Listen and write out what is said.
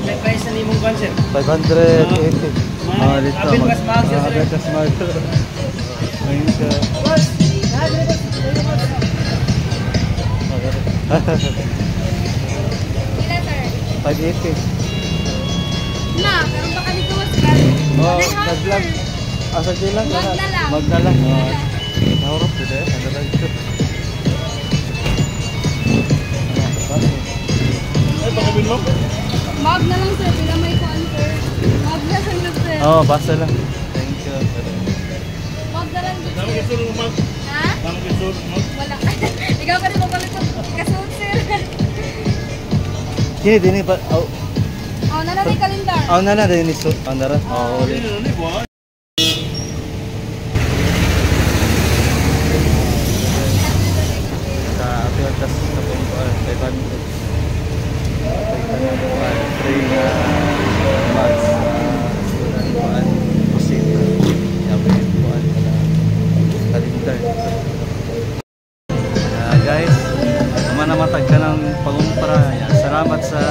may price na nimong concert. 580. Dito. Abel Kasmag. Abel Kasmag. Thank you. Boss, nabi boss. Ila, sir. 580. Na, pero baka dito mas gal. Oh, nag-vlog. Asa lang? Magdala. Magdala. Nahurap dito eh. Ano lang ito? Ay, pakabin mo? Mag na lang, sir. Pila may concert. Mag na lang, sir. Oo, basta lang. Thank you. Mag na lang, sir. Tama kisur mo, Mag. Ha? Tama kisur mo. Wala. Ikaw ka rin mapalit ko. Kasunod, sir. Kini, dini ba? Oh, na may kalendar. Na dini so. Andara. Oo, ulit. Sa apiatas sa pungkuan. 500. Free na mas kuan posita. Yabi kuan kalendar. Guys, namatag ka ng pangumpara. Salamat sa